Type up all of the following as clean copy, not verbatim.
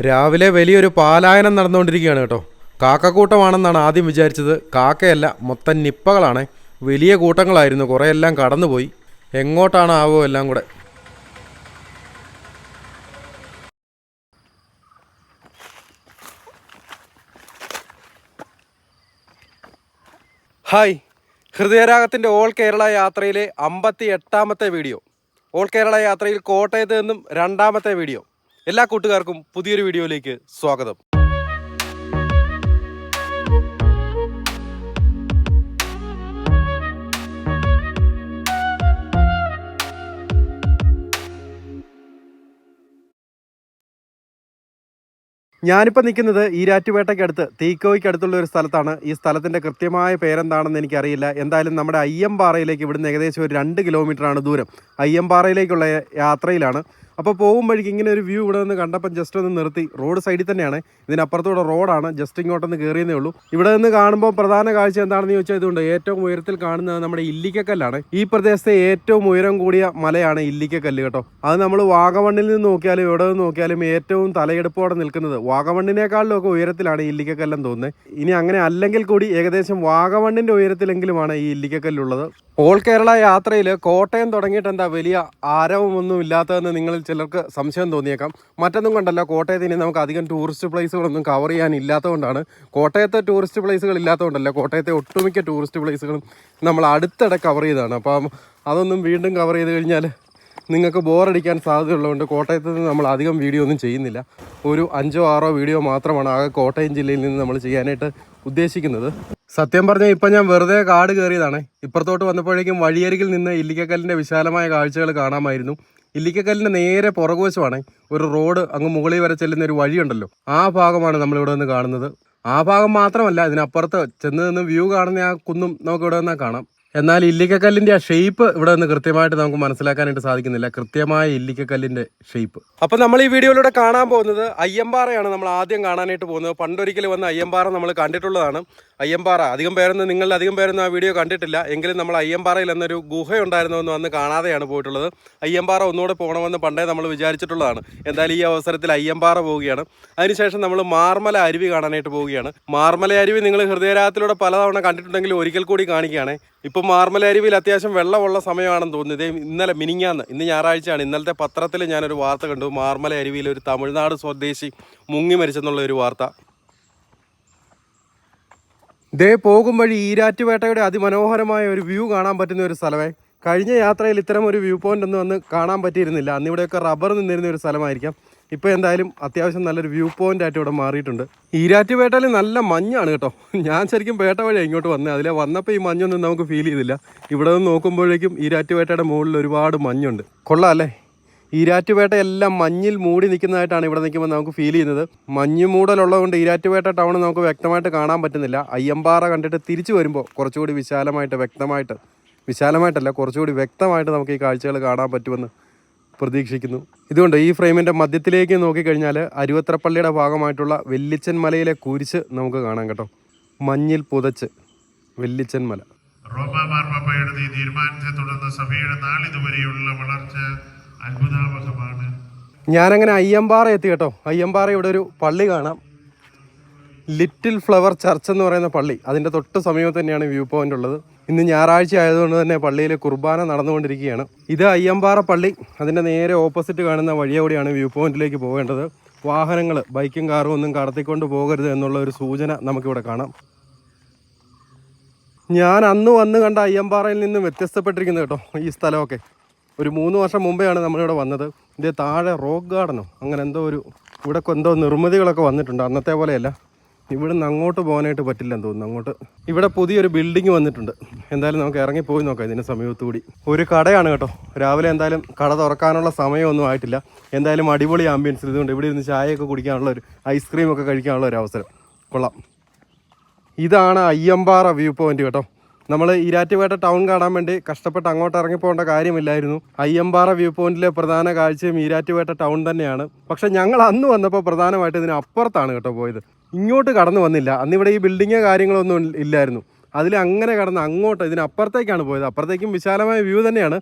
രാവിലെ വലിയൊരു പാലായനം നടന്നുകൊണ്ടിരിക്കുകയാണ് കേട്ടോ. കാക്കക്കൂട്ടമാണെന്നാണ് ആദ്യം വിചാരിച്ചത്. കാക്കയല്ല, മൊത്തം നിപ്പകളാണ്. വലിയ കൂട്ടങ്ങളായിരുന്നു, കുറേ എല്ലാം കടന്നുപോയി. എങ്ങോട്ടാണ് ആവോ എല്ലാം കൂടെ. ഹായ്, ഹൃദയരാഗത്തിൻ്റെ ഓൾ കേരള യാത്രയിലെ 58ാമത്തെ വീഡിയോ. ഓൾ കേരള യാത്രയിൽ കോട്ടയത്ത് നിന്നും 2ാമത്തെ വീഡിയോ. എല്ലാ കൂട്ടുകാർക്കും പുതിയൊരു വീഡിയോയിലേക്ക് സ്വാഗതം. ഞാനിപ്പോൾ നിൽക്കുന്നത് ഈരാറ്റുപേട്ടയ്ക്കടുത്ത് തീക്കോയ്ക്കടുത്തുള്ള ഒരു സ്ഥലത്താണ്. ഈ സ്ഥലത്തിൻ്റെ കൃത്യമായ പേരെന്താണെന്ന് എനിക്കറിയില്ല. എന്തായാലും നമ്മുടെ അയ്യമ്പാറയിലേക്ക് ഇവിടുന്ന് ഏകദേശം ഒരു 2 കിലോമീറ്ററാണ് ദൂരം. അയ്യമ്പാറയിലേക്കുള്ള യാത്രയിലാണ്. അപ്പോൾ പോകുമ്പോഴേക്ക് ഇങ്ങനെ ഒരു വ്യൂ ഇവിടെ നിന്ന് കണ്ടപ്പം ജസ്റ്റ് ഒന്ന് നിർത്തി. റോഡ് സൈഡിൽ തന്നെയാണ്, ഇതിനപ്പുറത്തൂടെ റോഡാണ്. ജസ്റ്റ് ഇങ്ങോട്ടൊന്ന് കയറിയതേ ഉള്ളൂ. ഇവിടെ നിന്ന് കാണുമ്പോൾ പ്രധാന കാഴ്ച എന്താണെന്ന് ചോദിച്ചാൽ ഇതുകൊണ്ട് ഏറ്റവും ഉയരത്തിൽ കാണുന്നത് നമ്മുടെ ഇല്ലിക്കക്കല്ലാണ്. ഈ പ്രദേശത്തെ ഏറ്റവും ഉയരം കൂടിയ മലയാണ് ഇല്ലിക്കക്കല്ല് കേട്ടോ. അത് നമ്മൾ വാഗമണ്ണിൽ നിന്ന് നോക്കിയാലും എവിടെ നിന്ന് നോക്കിയാലും ഏറ്റവും തലയെടുപ്പോടെ നിൽക്കുന്നത് വാഗമണ്ണിനേക്കാളിലും ഒക്കെ ഉയരത്തിലാണ് ഈ ഇല്ലിക്കക്കല്ലെന്ന് തോന്നുന്നത്. ഇനി അങ്ങനെ അല്ലെങ്കിൽ കൂടി ഏകദേശം വാഗമണ്ണിൻ്റെ ഉയരത്തിലെങ്കിലുമാണ് ഈ ഇല്ലിക്കക്കല്ലുള്ളത്. ഓൾ കേരള യാത്രയിൽ കോട്ടയം തുടങ്ങിയിട്ട് എന്താ വലിയ ആരവമൊന്നും ഇല്ലാത്തതെന്ന് നിങ്ങളിൽ ചിലർക്ക് സംശയം തോന്നിയേക്കാം. മറ്റൊന്നും കൊണ്ടല്ല, കോട്ടയത്ത് ഇനി നമുക്ക് അധികം ടൂറിസ്റ്റ് പ്ലേസുകളൊന്നും കവർ ചെയ്യാനില്ലാത്തതുകൊണ്ടാണ്. കോട്ടയത്തെ ടൂറിസ്റ്റ് പ്ലേസുകൾ ഇല്ലാത്തതുകൊണ്ടല്ല, കോട്ടയത്തെ ഒട്ടുമിക്ക ടൂറിസ്റ്റ് പ്ലേസുകളും നമ്മൾ അടുത്തിടെ കവർ ചെയ്തതാണ്. അപ്പം അതൊന്നും വീണ്ടും കവർ ചെയ്ത് കഴിഞ്ഞാൽ നിങ്ങൾക്ക് ബോറടിക്കാൻ സാധ്യതയുള്ളതുകൊണ്ട് കോട്ടയത്ത് നിന്ന് നമ്മൾ അധികം വീഡിയോ ഒന്നും ചെയ്യുന്നില്ല. ഒരു 5-6 വീഡിയോ മാത്രമാണ് ആകെ കോട്ടയം ജില്ലയിൽ നിന്ന് നമ്മൾ ചെയ്യാനായിട്ട് ഉദ്ദേശിക്കുന്നത്. സത്യം പറഞ്ഞാൽ ഇപ്പം ഞാൻ വെറുതെ കാട് കയറിയതാണ്. ഇപ്പുറത്തോട്ട് വന്നപ്പോഴേക്കും വഴിയരികിൽ നിന്ന് ഇല്ലിക്കക്കല്ലിൻ്റെ വിശാലമായ കാഴ്ചകൾ കാണാമായിരുന്നു. ഇല്ലിക്കക്കല്ലിൻ്റെ നേരെ പുറകുവശമാണ് ഒരു റോഡ്, അങ്ങ് മുകളിൽ വരെ ചെല്ലുന്ന ഒരു വഴിയുണ്ടല്ലോ, ആ ഭാഗമാണ് നമ്മളിവിടെ നിന്ന് കാണുന്നത്. ആ ഭാഗം മാത്രമല്ല, ഇതിനപ്പുറത്ത് ചെന്ന് നിന്ന് വ്യൂ കാണുന്ന ആ കുന്നും നമുക്ക് ഇവിടെ നിന്നാൽ കാണാം. എന്നാൽ ഇല്ലിക്കക്കല്ലിൻ്റെ ആ ഷേപ്പ് ഇവിടെ നിന്ന് കൃത്യമായിട്ട് നമുക്ക് മനസ്സിലാക്കാനായിട്ട് സാധിക്കുന്നില്ല, കൃത്യമായ ഇല്ലിക്കക്കല്ലിൻ്റെ ഷേപ്പ്. അപ്പോൾ നമ്മൾ ഈ വീഡിയോയിലൂടെ കാണാൻ പോകുന്നത് അയ്യമ്പാറയാണ്. നമ്മൾ ആദ്യം കാണാനായിട്ട് പോകുന്നത്. പണ്ടൊരിക്കൽ വന്ന് അയ്യമ്പാറ നമ്മൾ കണ്ടിട്ടുള്ളതാണ്. അയ്യമ്പാറ അധികം പേരൊന്നും ആ വീഡിയോ കണ്ടിട്ടില്ല. എങ്കിലും നമ്മൾ അയ്യമ്പാറയിൽ എന്നൊരു ഗുഹയുണ്ടായിരുന്നു എന്ന് വന്ന് കാണാതെയാണ് പോയിട്ടുള്ളത്. അയ്യമ്പാറ ഒന്നുകൂടെ പോകണമെന്ന് പണ്ടേ നമ്മൾ വിചാരിച്ചിട്ടുള്ളതാണ്. എന്തായാലും ഈ അവസരത്തിൽ അയ്യമ്പാറ പോവുകയാണ്. അതിനുശേഷം നമ്മൾ മാർമല അരുവി കാണാനായിട്ട് പോവുകയാണ്. മാർമല അരുവി നിങ്ങൾ ഹൃദയരാഗത്തിലൂടെ പലതവണ കണ്ടിട്ടുണ്ടെങ്കിൽ ഒരിക്കൽ കൂടി കാണിക്കുകയാണ്. ഇപ്പോൾ മാർമല അരുവിയിൽ അത്യാവശ്യം വെള്ളമുള്ള സമയമാണെന്ന് തോന്നുന്നത്. ഇന്നലെ ഇന്ന് ഞായറാഴ്ചയാണ്. ഇന്നലത്തെ പത്രത്തിൽ ഞാനൊരു വാർത്ത കണ്ടു. മാർമല അരുവിയിൽ ഒരു തമിഴ്നാട് സ്വദേശി മുങ്ങി മരിച്ചെന്നുള്ള ഒരു വാർത്ത. ഇതേ പോകും വഴി ഈരാറ്റുപേട്ടയുടെ അതിമനോഹരമായ ഒരു വ്യൂ കാണാൻ പറ്റുന്ന ഒരു സ്ഥലമേ. കഴിഞ്ഞ യാത്രയിൽ ഇത്തരം ഒരു വ്യൂ പോയിന്റ് ഒന്നും അന്ന് കാണാൻ പറ്റിയിരുന്നില്ല. അന്ന് ഇവിടെയൊക്കെ റബ്ബർ നിന്നിരുന്ന ഒരു സ്ഥലമായിരിക്കാം. ഇപ്പോൾ എന്തായാലും അത്യാവശ്യം നല്ലൊരു വ്യൂ പോയിന്റ് ആയിട്ട് ഇവിടെ മാറിയിട്ടുണ്ട്. ഈരാറ്റുപേട്ടയിൽ നല്ല മഞ്ഞാണ് കേട്ടോ. ഞാൻ ശരിക്കും പേട്ട വഴിയാണ് ഇങ്ങോട്ട് വന്നത്. അതിലെ വന്നപ്പോൾ ഈ മഞ്ഞൊന്നും നമുക്ക് ഫീൽ ചെയ്തില്ല. ഇവിടെ നിന്ന് നോക്കുമ്പോഴേക്കും ഈരാറ്റുപേട്ടയുടെ മുകളിൽ ഒരുപാട് മഞ്ഞുണ്ട്. കൊള്ളാം അല്ലേ? ഈരാറ്റുപേട്ട എല്ലാം മഞ്ഞിൽ മൂടി നിൽക്കുന്നതായിട്ടാണ് ഇവിടെ നിൽക്കുമ്പോൾ നമുക്ക് ഫീൽ ചെയ്യുന്നത്. മഞ്ഞ് മൂടലുള്ളതുകൊണ്ട് ഈരാറ്റുപേട്ട ടൗൺ നമുക്ക് വ്യക്തമായിട്ട് കാണാൻ പറ്റുന്നില്ല. അയ്യമ്പാറ കണ്ടിട്ട് തിരിച്ചു വരുമ്പോൾ കുറച്ചുകൂടി കുറച്ചുകൂടി വ്യക്തമായിട്ട് നമുക്ക് ഈ കാഴ്ചകൾ കാണാൻ പറ്റുമെന്ന് പ്രതീക്ഷിക്കുന്നു. ഇതുകൊണ്ട് ഈ ഫ്രെയിമിൻ്റെ മധ്യത്തിലേക്ക് നോക്കിക്കഴിഞ്ഞാൽ അരുവത്രപ്പള്ളിയുടെ ഭാഗമായിട്ടുള്ള വെല്ലിച്ചൻ മലയിലെ കുരിശ് നമുക്ക് കാണാം കേട്ടോ. മഞ്ഞിൽ പുതച്ച് വെല്ലിച്ചൻ മല. റോമാ മാർപ്പാപ്പയുടെ ഈ തീരുമാനത്തെ തുടർന്ന് സഭയുടെ നാളിതുവരെയുള്ള വളർച്ച അത്ഭുതാവഹമാണ്. ഞാനങ്ങനെ അയ്യമ്പാറ എത്തി കേട്ടോ. അയ്യമ്പാറ ഇവിടെ ഒരു പള്ളി കാണാം, ലിറ്റിൽ ഫ്ലവർ ചർച്ച് എന്ന് പറയുന്ന പള്ളി. അതിൻ്റെ തൊട്ട് സമീപത്ത് തന്നെയാണ് വ്യൂ പോയിന്റ് ഉള്ളത്. ഇന്ന് ഞായറാഴ്ച ആയതുകൊണ്ട് തന്നെ പള്ളിയിൽ കുർബാന നടന്നുകൊണ്ടിരിക്കുകയാണ്. ഇത് അയ്യമ്പാറ പള്ളി. അതിൻ്റെ നേരെ ഓപ്പോസിറ്റ് കാണുന്ന വഴിയോടെയാണ് വ്യൂ പോയിന്റിലേക്ക് പോകേണ്ടത്. വാഹനങ്ങൾ, ബൈക്കും കാറും ഒന്നും കടത്തിക്കൊണ്ട് പോകരുത് എന്നുള്ള ഒരു സൂചന നമുക്കിവിടെ കാണാം. ഞാൻ അന്ന് വന്ന് കണ്ട അയ്യമ്പാറയിൽ നിന്ന് വ്യത്യസ്തപ്പെട്ടിരിക്കുന്നത് കേട്ടോ ഈ സ്ഥലമൊക്കെ. ഒരു 3 വർഷം മുമ്പെയാണ് നമ്മളിവിടെ വന്നത്. ഇത് താഴെ റോക്ക് ഗാർഡനോ അങ്ങനെ ഇവിടെ എന്തോ നിർമ്മിതികളൊക്കെ വന്നിട്ടുണ്ട്. അന്നത്തെ പോലെയല്ല. ഇവിടെ നിന്ന് അങ്ങോട്ട് പോകാനായിട്ട് പറ്റില്ലെന്ന് തോന്നുന്നു. അങ്ങോട്ട് ഇവിടെ പുതിയൊരു ബിൽഡിങ് വന്നിട്ടുണ്ട്. എന്തായാലും നമുക്ക് ഇറങ്ങിപ്പോയി നോക്കാം. ഇതിൻ്റെ സമീപത്തുകൂടി ഒരു കടയാണ് കേട്ടോ. രാവിലെ എന്തായാലും കട തുറക്കാനുള്ള സമയമൊന്നും ആയിട്ടില്ല. എന്തായാലും അടിപൊളി ആംബിയൻസ്. ഇതുകൊണ്ട് ഇവിടെ ഇരുന്ന് ചായയൊക്കെ കുടിക്കാനുള്ള ഒരു ഐസ്ക്രീമൊക്കെ കഴിക്കാനുള്ള ഒരു അവസരം. കൊള്ളാം. ഇതാണ് അയ്യമ്പാറ വ്യൂ പോയിന്റ് കേട്ടോ. നമ്മൾ ഈരാറ്റുപേട്ട ടൗൺ കാണാൻ വേണ്ടി കഷ്ടപ്പെട്ട് അങ്ങോട്ട് ഇറങ്ങിപ്പോകേണ്ട കാര്യമില്ലായിരുന്നു. അയ്യമ്പാറ വ്യൂ പോയിന്റിലെ പ്രധാന കാഴ്ചയും ഈരാറ്റുപേട്ട ടൗൺ തന്നെയാണ്. പക്ഷെ ഞങ്ങൾ അന്ന് വന്നപ്പോൾ പ്രധാനമായിട്ട് ഇതിന് അപ്പുറത്താണ് കേട്ടോ പോയത്. ഇങ്ങോട്ട് കടന്നു വന്നില്ല. അന്നിവിടെ ഈ ബിൽഡിങ്ങോ കാര്യങ്ങളൊന്നും ഇല്ലായിരുന്നു. അതിൽ അങ്ങനെ കടന്ന് അങ്ങോട്ട് ഇതിനപ്പുറത്തേക്കാണ് പോയത്. അപ്പുറത്തേക്കും വിശാലമായ വ്യൂ തന്നെയാണ്.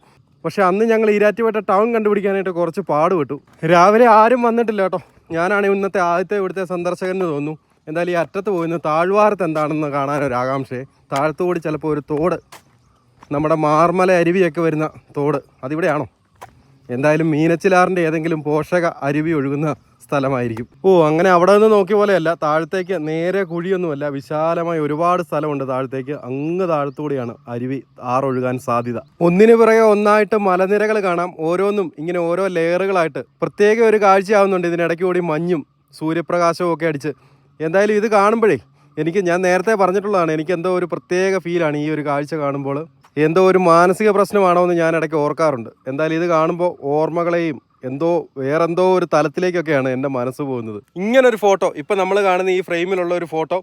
പക്ഷെ അന്ന് ഞങ്ങൾ ഈരാറ്റുപേട്ട ടൗൺ കണ്ടുപിടിക്കാനായിട്ട് കുറച്ച് പാടുപെട്ടു. രാവിലെ ആരും വന്നിട്ടില്ല കേട്ടോ. ഞാനാണ് ഇന്നത്തെ ആദ്യത്തെ ഇവിടുത്തെ സന്ദർശകന് തോന്നുന്നു. എന്തായാലും ഈ അറ്റത്ത് പോയിന്ന് താഴ്വാരത്ത് എന്താണെന്ന് കാണാനൊരാകാംക്ഷയെ. താഴത്തുകൂടി ചിലപ്പോൾ ഒരു തോട്, നമ്മുടെ മാർമല അരുവിയൊക്കെ വരുന്ന തോട് അതിവിടെയാണോ? എന്തായാലും മീനച്ചിലാറിൻ്റെ ഏതെങ്കിലും പോഷക അരുവി ഒഴുകുന്ന സ്ഥലമായിരിക്കും. അങ്ങനെ അവിടെ നിന്ന് നോക്കിയ പോലെയല്ല, താഴത്തേക്ക് നേരെ കുഴിയൊന്നുമല്ല, വിശാലമായ ഒരുപാട് സ്ഥലമുണ്ട് താഴത്തേക്ക്. അങ്ങ് താഴത്തുകൂടിയാണ് അരുവി ആറൊഴുകാൻ സാധ്യത. ഒന്നിനു പിറകെ ഒന്നായിട്ട് മലനിരകൾ കാണാം. ഓരോന്നും ഇങ്ങനെ ഓരോ ലെയറുകളായിട്ട് പ്രത്യേക ഒരു കാഴ്ചയാവുന്നുണ്ട്. ഇതിനിടയ്ക്ക് കൂടി മഞ്ഞും സൂര്യപ്രകാശവും ഒക്കെ അടിച്ച്. എന്തായാലും ഇത് കാണുമ്പോഴേ ഞാൻ നേരത്തെ പറഞ്ഞിട്ടുള്ളതാണ്, എനിക്ക് എന്തോ ഒരു പ്രത്യേക ഫീലാണ് ഈ ഒരു കാഴ്ച കാണുമ്പോൾ. എന്തോ ഒരു മാനസിക പ്രശ്നമാണോ എന്ന് ഞാൻ ഇടയ്ക്ക് ഓർക്കാറുണ്ട്. എന്തായാലും ഇത് കാണുമ്പോൾ ഓർമ്മകളെയും വേറെന്തോ ഒരു തലത്തിലേക്കൊക്കെയാണ് എൻ്റെ മനസ്സ് പോകുന്നത്. ഇങ്ങനൊരു ഫോട്ടോ, ഇപ്പം നമ്മൾ കാണുന്ന ഈ ഫ്രെയിമിലുള്ള ഒരു ഫോട്ടോ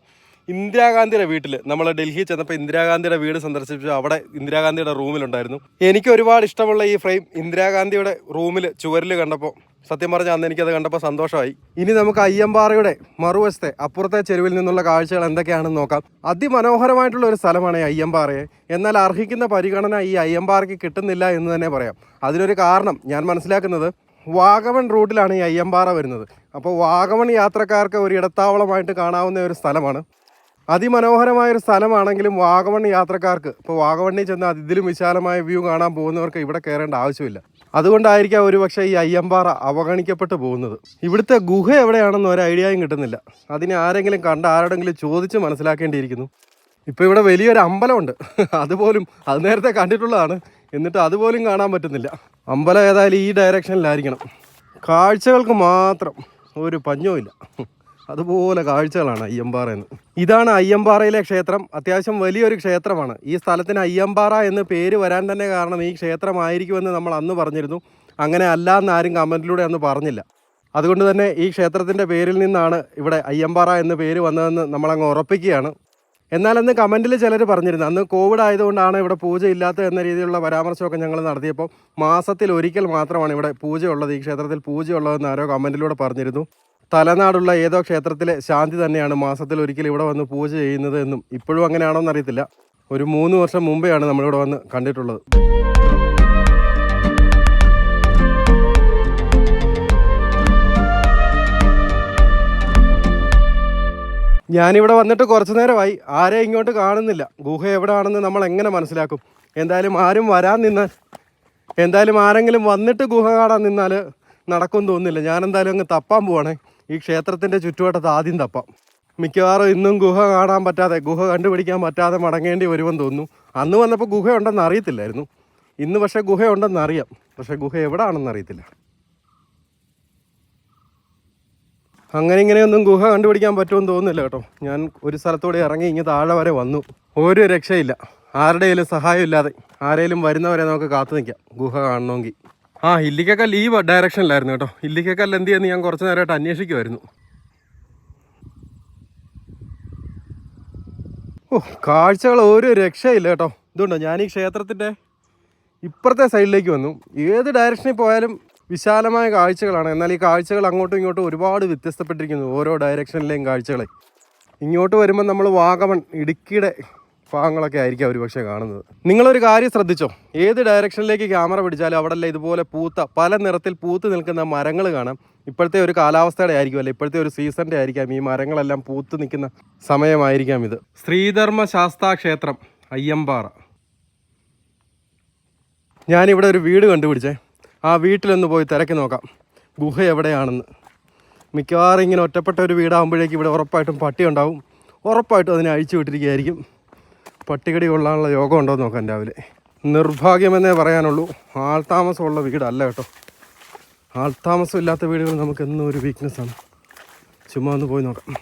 ഇന്ദിരാഗാന്ധിയുടെ വീട്ടിൽ, നമ്മൾ ഡൽഹി ചെന്നപ്പോൾ ഇന്ദിരാഗാന്ധിയുടെ വീട് സന്ദർശിച്ചു. അവിടെ ഇന്ദിരാഗാന്ധിയുടെ റൂമിലുണ്ടായിരുന്നു. എനിക്ക് ഒരുപാട് ഇഷ്ടമുള്ള ഈ ഫ്രെയിം ഇന്ദിരാഗാന്ധിയുടെ റൂമിൽ ചുവരിൽ കണ്ടപ്പോൾ സത്യം പറഞ്ഞാൽ അന്ന് എനിക്കത് കണ്ടപ്പോൾ സന്തോഷമായി. ഇനി നമുക്ക് അയ്യമ്പാറയുടെ മറുവശത്തെ അപ്പുറത്തെ ചെരുവിൽ നിന്നുള്ള കാഴ്ചകൾ എന്തൊക്കെയാണെന്ന് നോക്കാം. അതിമനോഹരമായിട്ടുള്ള ഒരു സ്ഥലമാണ് ഈ അയ്യമ്പാറയെ. എന്നാൽ അർഹിക്കുന്ന പരിഗണന ഈ അയ്യമ്പാറയ്ക്ക് കിട്ടുന്നില്ല എന്ന് തന്നെ പറയാം. അതിനൊരു കാരണം ഞാൻ മനസ്സിലാക്കുന്നത്, വാഗമൺ റൂട്ടിലാണ് ഈ അയ്യമ്പാറ വരുന്നത്. അപ്പോൾ വാഗമൺ യാത്രക്കാർക്ക് ഒരു ഇടത്താവളമായിട്ട് കാണാവുന്ന ഒരു സ്ഥലമാണ്. അതിമനോഹരമായൊരു സ്ഥലമാണെങ്കിലും വാഗമൺ യാത്രക്കാർക്ക്, ഇപ്പോൾ വാഗമണ്ണിൽ ചെന്ന് ഇതിലും വിശാലമായ വ്യൂ കാണാൻ പോകുന്നവർക്ക് ഇവിടെ കയറേണ്ട ആവശ്യമില്ല. അതുകൊണ്ടായിരിക്കാം ഒരുപക്ഷെ ഈ അയ്യമ്പാറ അവഗണിക്കപ്പെട്ടു പോകുന്നത്. ഇവിടുത്തെ ഗുഹ എവിടെയാണെന്ന് ഒരു ഐഡിയയും കിട്ടുന്നില്ല. അതിനെ ആരെങ്കിലും ആരോടെങ്കിലും ചോദിച്ച് മനസ്സിലാക്കേണ്ടിയിരിക്കുന്നു. ഇപ്പോൾ ഇവിടെ വലിയൊരു അമ്പലമുണ്ട്, അത് നേരത്തെ കണ്ടിട്ടുള്ളതാണ്, എന്നിട്ട് അതുപോലും കാണാൻ പറ്റുന്നില്ല. അമ്പലം ഏതായാലും ഈ ഡയറക്ഷനിലായിരിക്കണം. കാഴ്ചകൾക്ക് മാത്രം ഒരു പഞ്ഞവുമില്ല, അതുപോലെ കാഴ്ചകളാണ് അയ്യമ്പാറയെന്ന്. ഇതാണ് അയ്യമ്പാറയിലെ ക്ഷേത്രം. അത്യാവശ്യം വലിയൊരു ക്ഷേത്രമാണ്. ഈ സ്ഥലത്തിന് അയ്യമ്പാറ എന്ന് പേര് വരാൻ തന്നെ കാരണം ഈ ക്ഷേത്രമായിരിക്കുമെന്ന് നമ്മൾ അന്ന് പറഞ്ഞിരുന്നു. അങ്ങനെ അല്ല എന്ന് ആരും കമൻറ്റിലൂടെ അന്ന് പറഞ്ഞില്ല. അതുകൊണ്ട് തന്നെ ഈ ക്ഷേത്രത്തിൻ്റെ പേരിൽ നിന്നാണ് ഇവിടെ അയ്യമ്പാറ എന്ന് പേര് വന്നതെന്ന് നമ്മളങ്ങ് ഉറപ്പിക്കുകയാണ്. എന്നാൽ അന്ന് കമൻറ്റിൽ ചിലർ പറഞ്ഞിരുന്നു, അന്ന് കോവിഡ് ആയതുകൊണ്ടാണ് ഇവിടെ പൂജ ഇല്ലാത്തത് എന്ന രീതിയിലുള്ള പരാമർശമൊക്കെ ഞങ്ങൾ നടത്തിയപ്പോൾ മാസത്തിൽ ഒരിക്കൽ മാത്രമാണ് ഇവിടെ പൂജയുള്ളത്, ഈ ക്ഷേത്രത്തിൽ പൂജയുള്ളതെന്ന് ആരോ കമൻറ്റിലൂടെ പറഞ്ഞിരുന്നു. തലനാടുള്ള ഏതോ ക്ഷേത്രത്തിലെ ശാന്തി തന്നെയാണ് മാസത്തിൽ ഒരിക്കൽ ഇവിടെ വന്ന് പൂജ ചെയ്യുന്നത് എന്നും ഇപ്പോഴും അങ്ങനെയാണോ എന്നറിയത്തില്ല. ഒരു 3 വർഷം മുമ്പെയാണ് നമ്മളിവിടെ വന്ന് കണ്ടിട്ടുള്ളത്. ഞാനിവിടെ വന്നിട്ട് കുറച്ച് നേരമായി, ആരെയും ഇങ്ങോട്ട് കാണുന്നില്ല. ഗുഹ എവിടെയാണെന്ന് നമ്മൾ എങ്ങനെ മനസ്സിലാക്കും? എന്തായാലും ആരെങ്കിലും വന്നിട്ട് ഗുഹ കാണാൻ നിന്നാൽ നടക്കുമെന്ന് തോന്നുന്നില്ല. ഞാനെന്തായാലും അങ്ങ് തപ്പാൻ പോവാണേ. ഈ ക്ഷേത്രത്തിൻ്റെ ചുറ്റുവട്ടത്ത് ആദ്യം തപ്പാം. മിക്കവാറും ഇന്നും ഗുഹ കണ്ടുപിടിക്കാൻ പറ്റാതെ മടങ്ങേണ്ടി വരുമെന്ന് തോന്നുന്നു. അന്ന് വന്നപ്പോൾ ഗുഹ ഉണ്ടെന്ന് അറിയത്തില്ലായിരുന്നു. ഇന്ന് പക്ഷേ ഗുഹ ഉണ്ടെന്ന് അറിയാം, പക്ഷേ ഗുഹ എവിടെയാണെന്ന് അറിയത്തില്ല. അങ്ങനെ ഇങ്ങനെയൊന്നും ഗുഹ കണ്ടുപിടിക്കാൻ പറ്റുമെന്ന് തോന്നുന്നില്ല കേട്ടോ. ഞാൻ ഒരു സ്ഥലത്തൂടെ ഇറങ്ങി ഇങ്ങ് താഴെ വരെ വന്നു. ഒരു രക്ഷയില്ല, ആരുടെയും സഹായം ഇല്ലാതെ ആരെങ്കിലും വരുന്നവരെ നമുക്ക് കാത്തു നിൽക്കാം ഗുഹ കാണണമെങ്കിൽ. ഇല്ലിക്കക്കല്ല് ഈ ഡയറക്ഷനിലായിരുന്നു കേട്ടോ. ഇല്ലിക്കക്കല്ല് എന്ത് ചെയ്യുന്നു ഞാൻ കുറച്ച് നേരമായിട്ട് അന്വേഷിക്കുമായിരുന്നു. കാഴ്ചകൾ ഒരു രക്ഷയില്ല കേട്ടോ. ഇതുണ്ടോ, ഞാൻ ഈ ക്ഷേത്രത്തിൻ്റെ ഇപ്പുറത്തെ സൈഡിലേക്ക് വന്നു. ഏത് ഡയറക്ഷനിൽ പോയാലും വിശാലമായ കാഴ്ചകളാണ്. എന്നാൽ ഈ കാഴ്ചകൾ അങ്ങോട്ടും ഇങ്ങോട്ടും ഒരുപാട് വ്യത്യസ്തപ്പെട്ടിരിക്കുന്നു, ഓരോ ഡയറക്ഷനിലെയും കാഴ്ചകളെ. ഇങ്ങോട്ട് വരുമ്പോൾ നമ്മൾ വാഗമൺ, ഇടുക്കിയുടെ ഭാഗങ്ങളൊക്കെ ആയിരിക്കും അവർ പക്ഷേ കാണുന്നത്. നിങ്ങളൊരു കാര്യം ശ്രദ്ധിച്ചോ, ഏത് ഡയറക്ഷനിലേക്ക് ക്യാമറ പിടിച്ചാലും അവിടെല്ലാം ഇതുപോലെ പല നിറത്തിൽ പൂത്ത് നിൽക്കുന്ന മരങ്ങൾ കാണാം. ഇപ്പോഴത്തെ ഒരു കാലാവസ്ഥയുടെ ആയിരിക്കും, അല്ല ഇപ്പോഴത്തെ ഒരു സീസണിൻ്റെ ആയിരിക്കാം. ഈ മരങ്ങളെല്ലാം പൂത്ത് നിൽക്കുന്ന സമയമായിരിക്കാം ഇത്. ശ്രീധർമ്മ ശാസ്താ ക്ഷേത്രം അയ്യമ്പാറ. ഞാനിവിടെ ഒരു വീട് കണ്ടുപിടിച്ചേ. ആ വീട്ടിലൊന്ന് പോയി തിരക്കി നോക്കാം ഗുഹ എവിടെയാണെന്ന്. മിക്കവാറും ഇങ്ങനെ ഒറ്റപ്പെട്ട ഒരു വീടാകുമ്പോഴേക്കും ഇവിടെ ഉറപ്പായിട്ടും പട്ടി ഉണ്ടാവും. ഉറപ്പായിട്ടും അതിനെ അഴിച്ചു വിട്ടിരിക്കുകയായിരിക്കും. പട്ടികടി കൊള്ളാനുള്ള യോഗം ഉണ്ടോ എന്ന് നോക്കാം രാവിലെ. നിർഭാഗ്യമെന്നേ പറയാനുള്ളൂ, ആൾത്താമസമുള്ള വീടല്ല കേട്ടോ. ആൾത്താമസം ഇല്ലാത്ത വീടുകൾ നമുക്ക് എന്നും ഒരു വീക്ക്നെസ്സാണ്. ചുമ്മാ ഒന്ന് പോയി നോക്കാം.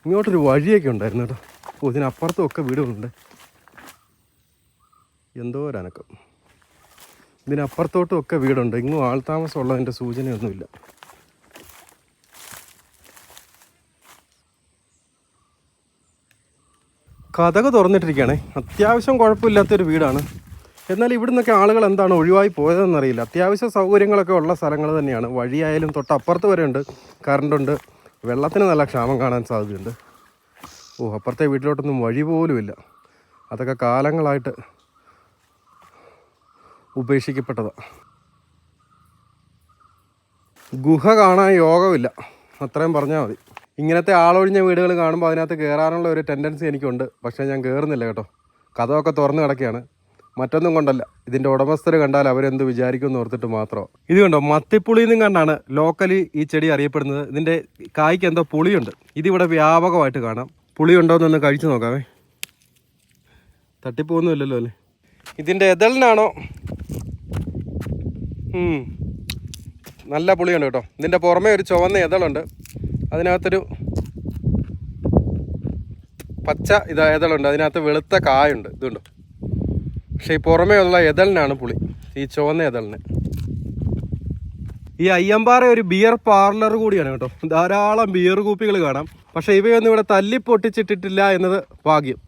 ഇങ്ങോട്ടൊരു വഴിയൊക്കെ ഉണ്ടായിരുന്നു കേട്ടോ. ഇതിനപ്പുറത്തും ഒക്കെ വീടുകളുണ്ട്. എന്തോ ഒരനക്കം. ഇതിനപ്പുറത്തോട്ടും ഒക്കെ വീടുണ്ട്. ഇങ്ങും ആൾത്താമസം ഉള്ളതിൻ്റെ സൂചനയൊന്നുമില്ല. കതക് തുറന്നിട്ടിരിക്കുകയാണേ. അത്യാവശ്യം കുഴപ്പമില്ലാത്തൊരു വീടാണ്. എന്നാൽ ഇവിടെ നിന്നൊക്കെ ആളുകൾ എന്താണ് ഒഴിവായി പോയതെന്നറിയില്ല. അത്യാവശ്യ സൗകര്യങ്ങളൊക്കെ ഉള്ള സ്ഥലങ്ങൾ തന്നെയാണ്. വഴിയായാലും തൊട്ടപ്പുറത്ത് വരെ ഉണ്ട്, കറണ്ടുണ്ട്, വെള്ളത്തിന് നല്ല ക്ഷാമം കാണാൻ സാധ്യതയുണ്ട്. അപ്പുറത്തെ വീട്ടിലോട്ടൊന്നും വഴി പോലുമില്ല. അതൊക്കെ കാലങ്ങളായിട്ട് ഉപേക്ഷിക്കപ്പെട്ടതാണ്. ഗുഹ കാണാൻ യോഗമില്ല, അത്രയും പറഞ്ഞാൽ മതി. ഇങ്ങനത്തെ ആളൊഴിഞ്ഞ വീടുകൾ കാണുമ്പോൾ അതിനകത്ത് കയറാനുള്ള ഒരു ടെൻഡൻസി എനിക്കുണ്ട്. പക്ഷേ ഞാൻ കയറുന്നില്ല കേട്ടോ. കഥമൊക്കെ തുറന്ന് കിടക്കുകയാണ്. മറ്റൊന്നും കൊണ്ടല്ല, ഇതിൻ്റെ ഉടമസ്ഥർ കണ്ടാൽ അവരെന്ത് വിചാരിക്കുമെന്ന് ഓർത്തിട്ട് മാത്രമാണ്. ഇത് കണ്ടോ, മത്തിപ്പുളി എന്നും കണ്ടാണ് ലോക്കലി ഈ ചെടി അറിയപ്പെടുന്നത്. ഇതിൻ്റെ കായ്ക്ക് എന്തോ പുളിയുണ്ട്. ഇതിവിടെ വ്യാപകമായിട്ട് കാണാം. പുളി ഉണ്ടോ എന്നൊന്ന് കഴിച്ചു നോക്കാമേ. തട്ടിപ്പോന്നുമില്ലല്ലോ അല്ലേ? ഇതിൻ്റെ എതളിനാണോ? നല്ല പുളിയുണ്ട് കേട്ടോ. ഇതിൻ്റെ പുറമേ ഒരു ചുവന്ന എതളുണ്ട്, അതിനകത്തൊരു പച്ച എതളുണ്ട്, അതിനകത്ത് വെളുത്ത കായുണ്ട്. ഇതുണ്ടോ, പക്ഷേ ഈ പുറമേ ഉള്ള എതളിനാണ് പുളി, ഈ ചുവന്ന എതളിന്. ഈ അയ്യമ്പാറ ഒരു ബിയർ പാർലർ കൂടിയാണ് കേട്ടോ. ധാരാളം ബിയർ കൂപ്പികൾ കാണാം. പക്ഷേ ഇവയൊന്നും ഇവിടെ തല്ലിപ്പൊട്ടിച്ചിട്ടിട്ടില്ല എന്നത് ഭാഗ്യം.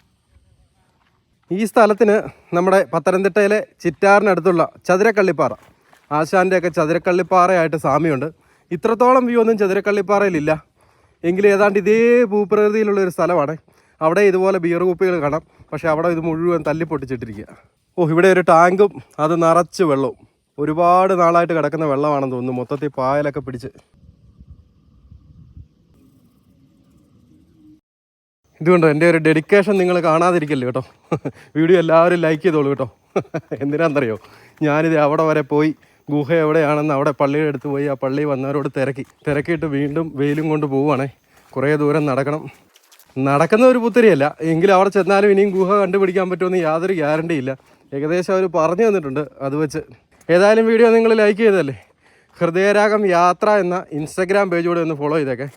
ഈ സ്ഥലത്തിന് നമ്മുടെ പത്തനംതിട്ടയിലെ ചിറ്റാറിനടുത്തുള്ള ചതുരക്കള്ളിപ്പാറ, ആശാൻ്റെയൊക്കെ ചതുരക്കള്ളിപ്പാറയായിട്ട് സാമ്യമുണ്ട്. ഇത്രത്തോളം വ്യൂ ഒന്നും ചതുരക്കള്ളിപ്പാറയിലില്ല, എങ്കിലും ഏതാണ്ട് ഇതേ ഭൂപ്രകൃതിയിലുള്ളൊരു സ്ഥലമാണ്. അവിടെ ഇതുപോലെ ബിയർ കുപ്പികൾ കാണാം, പക്ഷേ അവിടെ ഇത് മുഴുവൻ തല്ലിപ്പൊട്ടിച്ചിട്ടിരിക്കുക. ഇവിടെ ഒരു ടാങ്കും അത് നിറച്ച് വെള്ളവും. ഒരുപാട് നാളായിട്ട് കിടക്കുന്ന വെള്ളമാണെന്ന് തോന്നുന്നു. മൊത്തത്തിൽ പായലൊക്കെ പിടിച്ച്. ഇതുകൊണ്ടോ എൻ്റെ ഒരു ഡെഡിക്കേഷൻ നിങ്ങൾ കാണാതിരിക്കല്ലോ കേട്ടോ. വീഡിയോ എല്ലാവരും ലൈക്ക് ചെയ്തോളൂ കേട്ടോ. എന്തിനാണെന്നറിയോ, ഞാനിത് അവിടെ വരെ പോയി ഗുഹ എവിടെയാണെന്ന് അവിടെ പള്ളിയുടെ അടുത്ത് പോയി ആ പള്ളി വന്നവരോട് തിരക്കിയിട്ട് വീണ്ടും വെയിലും കൊണ്ട് പോവുകയാണേ. കുറേ ദൂരം നടക്കണം. നടക്കുന്ന ഒരു പുത്തിരിയല്ല, എങ്കിലും അവിടെ ചെന്നാലും ഇനിയും ഗുഹ കണ്ടുപിടിക്കാൻ പറ്റുമെന്ന് യാതൊരു ഗ്യാരണ്ടി ഇല്ല. ഏകദേശം അവർ പറഞ്ഞു തന്നിട്ടുണ്ട്. അത് വെച്ച് ഏതായാലും വീഡിയോ നിങ്ങൾ ലൈക്ക് ചെയ്തല്ലേ. ഹൃദയരാഗം യാത്ര എന്ന ഇൻസ്റ്റഗ്രാം പേജ് കൂടെ ഒന്ന് ഫോളോ ചെയ്തേക്കെ.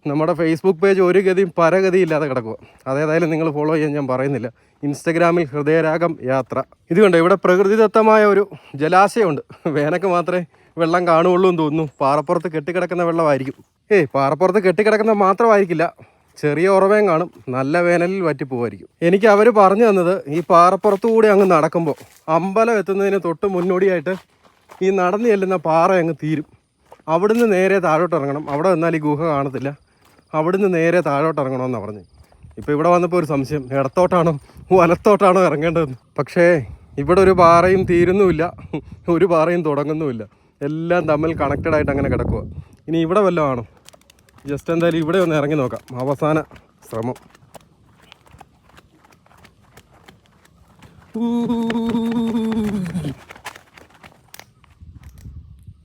നമ്മുടെ ഫേസ്ബുക്ക് പേജ് ഒരു ഗതിയും പരഗതിയില്ലാതെ കിടക്കുക. അതേതായാലും നിങ്ങൾ ഫോളോ ചെയ്യാൻ ഞാൻ പറയുന്നില്ല. ഇൻസ്റ്റഗ്രാമിൽ ഹൃദയരാഗം യാത്ര. ഇത് കണ്ടോ, ഇവിടെ പ്രകൃതിദത്തമായ ഒരു ജലാശയമുണ്ട്. വേനൽക്ക് മാത്രമേ വെള്ളം കാണുകയുള്ളൂ എന്ന് തോന്നുന്നു. പാറപ്പുറത്ത് കെട്ടിക്കിടക്കുന്ന വെള്ളമായിരിക്കും. പാറപ്പുറത്ത് കെട്ടിക്കിടക്കുന്ന മാത്രമായിരിക്കില്ല, ചെറിയ ഉറവയും കാണും. നല്ല വേനലിൽ വറ്റിപ്പോവായിരിക്കും. എനിക്ക് അവർ പറഞ്ഞു തന്നത്, ഈ പാറപ്പുറത്തു കൂടി അങ്ങ് നടക്കുമ്പോൾ അമ്പലം എത്തുന്നതിന് തൊട്ട് മുന്നോടിയായിട്ട് ഈ നടന്നു ചെല്ലുന്ന പാറ അങ്ങ് തീരും. അവിടുന്ന് നേരെ താഴോട്ട് ഇറങ്ങണം. അവിടെ വന്നാൽ ഈ ഗുഹ കാണത്തില്ല. അവിടുന്ന് നേരെ താഴോട്ട് ഇറങ്ങണമെന്നാണ് പറഞ്ഞത്. ഇപ്പോൾ ഇവിടെ വന്നപ്പോൾ ഒരു സംശയം, ഇടത്തോട്ടാണോ വലത്തോട്ടാണോ ഇറങ്ങേണ്ടതെന്ന്. പക്ഷേ ഇവിടെ ഒരു പാറയും തീരുന്നുമില്ല, ഒരു പാറയും തുടങ്ങുന്നുമില്ല. എല്ലാം തമ്മിൽ കണക്റ്റഡ് ആയിട്ട് അങ്ങനെ കിടക്കുക. ഇനി ഇവിടെ വല്ലതും ആണോ? ജസ്റ്റ് എന്തായാലും ഇവിടെ ഒന്ന് ഇറങ്ങി നോക്കാം. അവസാന ശ്രമം.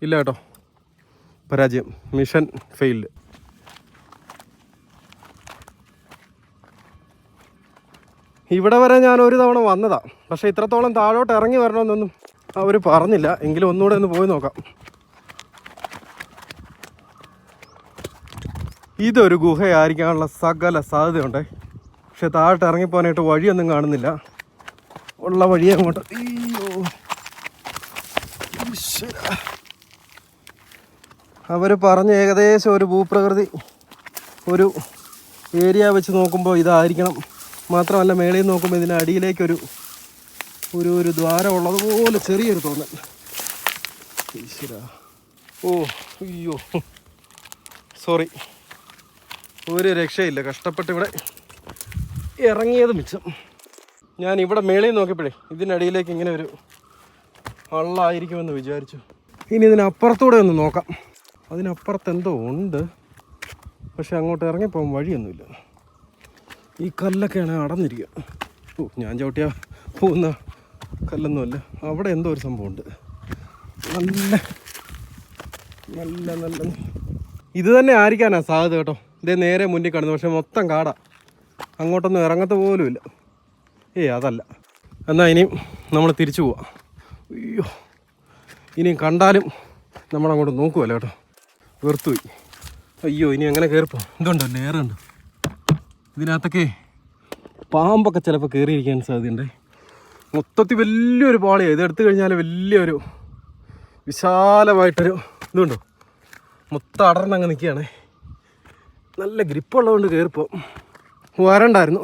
ഇല്ല കേട്ടോ, പരാജയം. Mission failed. ഇവിടെ വരെ ഞാൻ ഒരു തവണ വന്നതാ, പക്ഷേ ഇത്രത്തോളം താഴോട്ട് ഇറങ്ങി വരണമെന്നൊന്നും അവർ പറഞ്ഞില്ല. എങ്കിലും ഒന്നുകൂടെ ഒന്ന് പോയി നോക്കാം. ഇതൊരു ഗുഹയായിരിക്കാനുള്ള സകല സാധ്യതയുണ്ട്. പക്ഷെ താഴോട്ട് ഇറങ്ങിപ്പോകാനായിട്ട് വഴിയൊന്നും കാണുന്നില്ല. ഉള്ള വഴിയെ അങ്ങോട്ട്. അവർ പറഞ്ഞ ഏകദേശം ഒരു ഭൂപ്രകൃതി ഒരു ഏരിയ വെച്ച് നോക്കുമ്പോൾ ഇതായിരിക്കണം. മാത്രമല്ല മേളിൽ നോക്കുമ്പോൾ ഇതിന് അടിയിലേക്കൊരു ഒരു ദ്വാരം ഉള്ളതുപോലെ ചെറിയൊരു തോന്നൽ. ഈശ്വര, അയ്യോ സോറി. ഒരു രക്ഷയില്ല. കഷ്ടപ്പെട്ട് ഇവിടെ ഇറങ്ങിയത് മിച്ചം. ഞാൻ ഇവിടെ മേളിൽ നോക്കിയപ്പോഴേ ഇതിനടിയിലേക്ക് ഇങ്ങനെ ഒരു വള്ളമായിരിക്കുമെന്ന് വിചാരിച്ചു. ഇനി ഇതിനപ്പുറത്തൂടെ ഒന്ന് നോക്കാം. അതിനപ്പുറത്ത് എന്തോ ഉണ്ട്, പക്ഷെ അങ്ങോട്ട് ഇറങ്ങിപ്പോകാൻ വഴിയൊന്നുമില്ല. ഈ കല്ലൊക്കെയാണ് അടഞ്ഞിരിക്കുക. ഞാൻ ചവിട്ടിയാ പോകുന്ന കല്ലൊന്നുമല്ല. അവിടെ എന്തോ ഒരു സംഭവമുണ്ട്. നല്ല ഇത് തന്നെ ആയിരിക്കാനാ സാധ്യത കേട്ടോ. ഇതേ നേരെ മുന്നിൽ കാണുന്നു, പക്ഷെ മൊത്തം കാടാ. അങ്ങോട്ടൊന്നും ഇറങ്ങത്ത പോലുമില്ല. അതല്ല. എന്നാൽ ഇനിയും നമ്മൾ തിരിച്ചു പോവാം. അയ്യോ, ഇനിയും കണ്ടാലും നമ്മളങ്ങോട്ട് നോക്കുമല്ലോ കേട്ടോ. വെറുത്തുപോയി. അയ്യോ, ഇനി അങ്ങനെ കയറിപ്പോ. ഇതുണ്ടോ, ലേറുണ്ട്. ഇതിനകത്തൊക്കെ പാമ്പൊക്കെ ചിലപ്പോൾ കയറിയിരിക്കാൻ സാധ്യതയുണ്ട്. മൊത്തത്തിൽ വലിയൊരു പാളിയാണ്. ഇതെടുത്തു കഴിഞ്ഞാൽ വലിയൊരു വിശാലമായിട്ടൊരു ഇതുണ്ടോ, മൊത്തം അടർന്നങ്ങ് നിൽക്കുകയാണ്. നല്ല ഗ്രിപ്പുള്ളതുകൊണ്ട് കയറിപ്പോ വരണ്ടായിരുന്നു.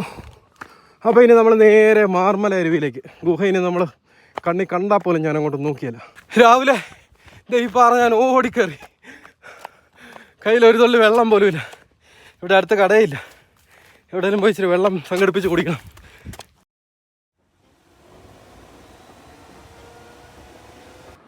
അപ്പോൾ ഇനി നമ്മൾ നേരെ മാർമല അരുവിയിലേക്ക്. ഗുഹ ഇനി നമ്മൾ കണ്ണി കണ്ടാൽ പോലും ഞാൻ അങ്ങോട്ട് നോക്കിയല്ല. രാവിലെ ഈ പാറ ഞാൻ ഓടിക്കയറി. കയ്യിലൊരു തുള്ളി വെള്ളം പോലും ഇല്ല. ഇവിടെ അടുത്ത കടയില്ല. എവിടെയെങ്കിലും പോയി ഇച്ചിരി വെള്ളം സംഘടിപ്പിച്ച് കുടിക്കണം.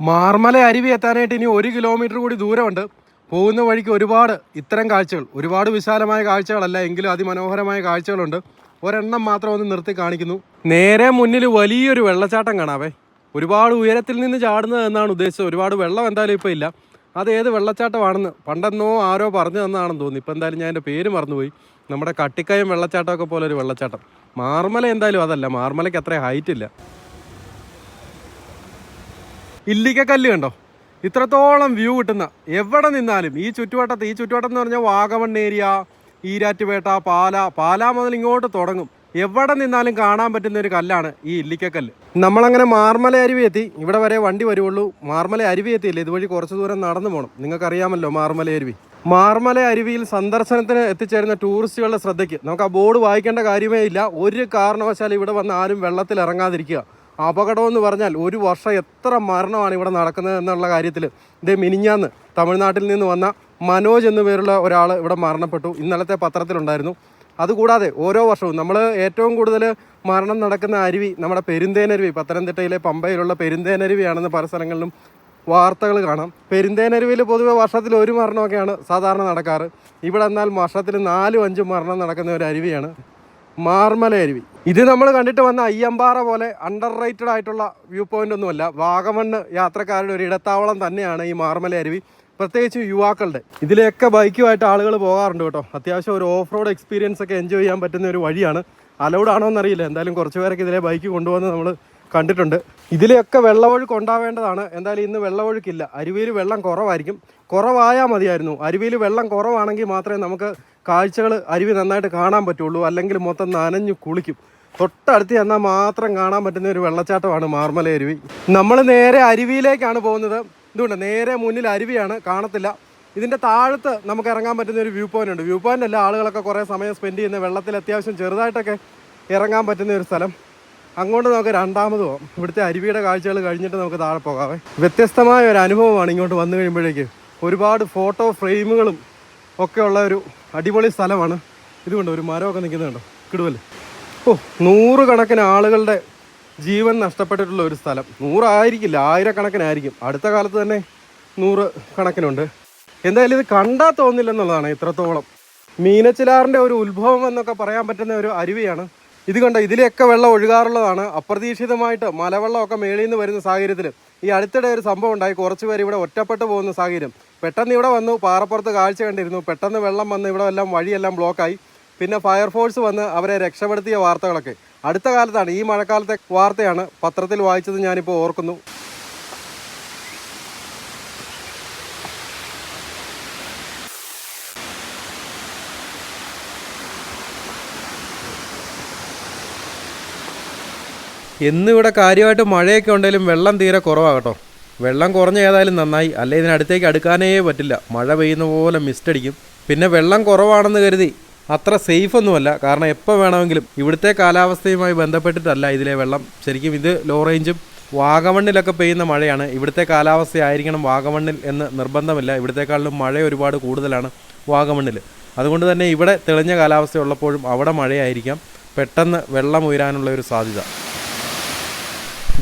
മാർമല അരുവി എത്താനായിട്ട് ഇനി 1 കിലോമീറ്റർ കൂടി ദൂരമുണ്ട്. പോകുന്ന വഴിക്ക് ഒരുപാട് ഇത്തരം കാഴ്ചകൾ, ഒരുപാട് വിശാലമായ കാഴ്ചകളല്ല എങ്കിലും അതിമനോഹരമായ കാഴ്ചകളുണ്ട്. ഒരെണ്ണം മാത്രം ഒന്ന് നിർത്തി കാണിക്കുന്നു. നേരെ മുന്നിൽ വലിയൊരു വെള്ളച്ചാട്ടം കാണാവേ. ഒരുപാട് ഉയരത്തിൽ നിന്ന് ചാടുന്നത് എന്നാണ് ഉദ്ദേശിച്ചത്. ഒരുപാട് വെള്ളം എന്തായാലും ഇപ്പോൾ ഇല്ല. അത് ഏത് വെള്ളച്ചാട്ടമാണെന്ന് പണ്ടെന്നോ ആരോ പറഞ്ഞു തന്നതാണെന്ന് തോന്നി. ഇപ്പോൾ എന്തായാലും ഞാൻ എൻ്റെ പേര് മറന്നുപോയി. നമ്മുടെ കട്ടിക്കയം വെള്ളച്ചാട്ടമൊക്കെ പോലെ ഒരു വെള്ളച്ചാട്ടം. മാർമല എന്തായാലും അതല്ല, മാർമലയ്ക്ക് അത്ര ഹൈറ്റ് ഇല്ല. ഇല്ലിക്കക്കല്ല് കണ്ടോ, ഇത്രത്തോളം വ്യൂ കിട്ടുന്ന, എവിടെ നിന്നാലും ഈ ചുറ്റുവട്ടത്ത് എന്ന് പറഞ്ഞാൽ വാഗമൺ ഏരിയ, ഈരാറ്റുപേട്ട, പാലാ മുതൽ ഇങ്ങോട്ട് തുടങ്ങും. എവിടെ നിന്നാലും കാണാൻ പറ്റുന്ന ഒരു കല്ലാണ് ഈ ഇല്ലിക്കക്കല്ല്. നമ്മളങ്ങനെ മാർമല അരുവി എത്തി. ഇവിടെ വരെ വണ്ടി വരുള്ളൂ. മാർമല അരുവി എത്തിയില്ല, ഇതുവഴി കുറച്ച് ദൂരം നടന്നു പോകണം. നിങ്ങൾക്കറിയാമല്ലോ മാർമല അരുവി. മാർമല അരുവിയിൽ സന്ദർശനത്തിന് എത്തിച്ചേരുന്ന ടൂറിസ്റ്റുകളുടെ ശ്രദ്ധയ്ക്ക് നമുക്ക് ആ ബോർഡ് വായിക്കേണ്ട കാര്യമേ ഇല്ല. ഒരു കാരണവശാലും ഇവിടെ വന്ന് ആരും വെള്ളത്തിൽ ഇറങ്ങാതിരിക്കുക. അപകടമെന്ന് പറഞ്ഞാൽ ഒരു വർഷം എത്ര മരണമാണ് ഇവിടെ നടക്കുന്നത് എന്നുള്ള കാര്യത്തിൽ ഇതേ മിനിഞ്ഞാന്ന് തമിഴ്നാട്ടിൽ നിന്ന് വന്ന മനോജ് എന്നു പേരുള്ള ഒരാൾ ഇവിടെ മരണപ്പെട്ടു. ഇന്നലത്തെ പത്രത്തിലുണ്ടായിരുന്നു. അതുകൂടാതെ ഓരോ വർഷവും നമ്മൾ ഏറ്റവും കൂടുതൽ മരണം നടക്കുന്ന അരുവി നമ്മുടെ പെരുന്തേനരുവി, പത്തനംതിട്ടയിലെ പമ്പയിലുള്ള പെരുന്തേനരുവിയാണെന്ന് പല സ്ഥലങ്ങളിലും വാർത്തകൾ കാണാം. പെരുന്തേനരുവിയിൽ പൊതുവെ വർഷത്തിൽ ഒരു മരണമൊക്കെയാണ് സാധാരണ നടക്കാറ്. ഇവിടെ എന്നാൽ വർഷത്തിൽ 4-5 മരണം നടക്കുന്ന ഒരു അരുവിയാണ് മാർമല അരുവി. ഇത് നമ്മൾ കണ്ടിട്ട് വന്ന അയ്യമ്പാറ പോലെ അണ്ടർ റേറ്റഡ് ആയിട്ടുള്ള വ്യൂ പോയിന്റ് ഒന്നുമല്ല. വാഗമണ്ണ് യാത്രക്കാരുടെ ഒരു ഇടത്താവളം തന്നെയാണ് ഈ മാർമല അരുവി, പ്രത്യേകിച്ച് യുവാക്കളുടെ. ഇതിലെയൊക്കെ ബൈക്കുമായിട്ട് ആളുകൾ പോകാറുണ്ട് കേട്ടോ. അത്യാവശ്യം ഒരു ഓഫ് റോഡ് എക്സ്പീരിയൻസ് ഒക്കെ എൻജോയ് ചെയ്യാൻ പറ്റുന്ന ഒരു വഴിയാണ്. അലൗഡ് ആണോ എന്നറിയില്ല, എന്തായാലും കുറച്ച് പേരൊക്കെ ഇതിലെ ബൈക്ക് കൊണ്ടുവന്ന് നമ്മൾ കണ്ടിട്ടുണ്ട്. ഇതിലെയൊക്കെ വെള്ളമൊഴുക്ക് ഉണ്ടാവേണ്ടതാണ്. എന്തായാലും ഇന്ന് വെള്ളമൊഴുക്കില്ല. അരുവിയിൽ വെള്ളം കുറവായിരിക്കും. കുറവായാൽ മതിയായിരുന്നു. അരുവിയിൽ വെള്ളം കുറവാണെങ്കിൽ മാത്രമേ നമുക്ക് കാഴ്ചകൾ അരുവി നന്നായിട്ട് കാണാൻ പറ്റുള്ളൂ. അല്ലെങ്കിൽ മൊത്തം നനഞ്ഞു കുളിക്കും. തൊട്ടടുത്ത് ചെന്നാൽ മാത്രം കാണാൻ പറ്റുന്ന ഒരു വെള്ളച്ചാട്ടമാണ് മാർമല അരുവി. നമ്മൾ നേരെ അരുവിയിലേക്കാണ് പോകുന്നത്. ഇതുകൊണ്ട് നേരെ മുന്നിൽ അരുവിയാണ്, കാണത്തില്ല. ഇതിൻ്റെ താഴത്ത് നമുക്ക് ഇറങ്ങാൻ പറ്റുന്ന ഒരു വ്യൂ പോയിന്റ് ഉണ്ട്. വ്യൂ പോയിന്റ് അല്ല, ആളുകളൊക്കെ കുറേ സമയം സ്പെൻഡ് ചെയ്യുന്ന വെള്ളത്തിൽ അത്യാവശ്യം ചെറുതായിട്ടൊക്കെ ഇറങ്ങാൻ പറ്റുന്ന ഒരു സ്ഥലം. അങ്ങോട്ട് നമുക്ക് രണ്ടാമത് പോകാം. ഇവിടുത്തെ അരുവിയുടെ കാഴ്ചകൾ കഴിഞ്ഞിട്ട് നമുക്ക് താഴെ പോകാവേ. വ്യത്യസ്തമായ ഒരു അനുഭവമാണ് ഇങ്ങോട്ട് വന്നു കഴിയുമ്പോഴേക്ക്. ഒരുപാട് ഫോട്ടോ ഫ്രെയിമുകളും ഒക്കെ ഉള്ള ഒരു അടിപൊളി സ്ഥലമാണ്. ഇതുകൊണ്ട് ഒരു മരമൊക്കെ നിൽക്കുന്നുണ്ടോ, കിടുവല്ലേ. 100 കണക്കിന് ആളുകളുടെ ജീവൻ നഷ്ടപ്പെട്ടിട്ടുള്ള ഒരു സ്ഥലം. 100 ആയിരിക്കില്ല, 1000-കണക്കിനായിരിക്കും. അടുത്ത കാലത്ത് തന്നെ 100 കണക്കിനുണ്ട്. എന്തായാലും ഇത് കണ്ടാൽ തോന്നില്ലെന്നുള്ളതാണ്. ഇത്രത്തോളം മീനച്ചിലാറിൻ്റെ ഒരു ഉത്ഭവം എന്നൊക്കെ പറയാൻ പറ്റുന്ന ഒരു അരുവിയാണ് ഇത്. കണ്ടോ, ഇതിലെയൊക്കെ വെള്ളം ഒഴുകാറുള്ളതാണ്. അപ്രതീക്ഷിതമായിട്ട് മലവെള്ളമൊക്കെ മേളിൽ നിന്ന് വരുന്ന സാഹചര്യത്തിൽ ഈ അടുത്തിടെ ഒരു സംഭവം ഉണ്ടായി. കുറച്ച് പേര് ഇവിടെ ഒറ്റപ്പെട്ടു പോകുന്ന സാഹചര്യം. പെട്ടെന്ന് ഇവിടെ വന്നു, പാറപ്പുറത്ത് കാഴ്ച കണ്ടിരുന്നു. പെട്ടെന്ന് വെള്ളം വന്ന് ഇവിടെ എല്ലാം വഴിയെല്ലാം ബ്ലോക്കായി. പിന്നെ ഫയർഫോഴ്സ് വന്ന് അവരെ രക്ഷപ്പെടുത്തിയ വാർത്തകളൊക്കെ അടുത്ത കാലത്താണ്. ഈ മഴക്കാലത്തെ വാർത്തയാണ് പത്രത്തിൽ വായിച്ചത്, ഞാനിപ്പോൾ ഓർക്കുന്നു. എന്നിവിടെ കാര്യമായിട്ട് മഴയൊക്കെ ഉണ്ടെങ്കിലും വെള്ളം തീരെ കുറവാകട്ടോ. വെള്ളം കുറഞ്ഞ ഏതായാലും നന്നായി, അല്ലെ ഇതിനടുത്തേക്ക് അടുക്കാനേ പറ്റില്ല. മഴ പെയ്യുന്ന പോലെ മിസ്റ്റ് അടിക്കും. പിന്നെ വെള്ളം കുറവാണെന്ന് കരുതി അത്ര സേഫ് ഒന്നുമല്ല. കാരണം എപ്പോൾ വേണമെങ്കിലും ഇവിടുത്തെ കാലാവസ്ഥയുമായി ബന്ധപ്പെട്ടിട്ടല്ല ഇതിലെ വെള്ളം. ശരിക്കും ഇത് ലോ റേഞ്ചും വാഗമണ്ണിലൊക്കെ പെയ്യുന്ന മഴയാണ്. ഇവിടുത്തെ കാലാവസ്ഥയായിരിക്കണം വാഗമണ്ണിൽ എന്ന് നിർബന്ധമില്ല. ഇവിടുത്തെക്കാളിലും മഴ ഒരുപാട് കൂടുതലാണ് വാഗമണ്ണിൽ. അതുകൊണ്ട് തന്നെ ഇവിടെ തെളിഞ്ഞ കാലാവസ്ഥ ഉള്ളപ്പോഴും അവിടെ മഴയായിരിക്കാം. പെട്ടെന്ന് വെള്ളം ഉയരാനുള്ള ഒരു സാധ്യത.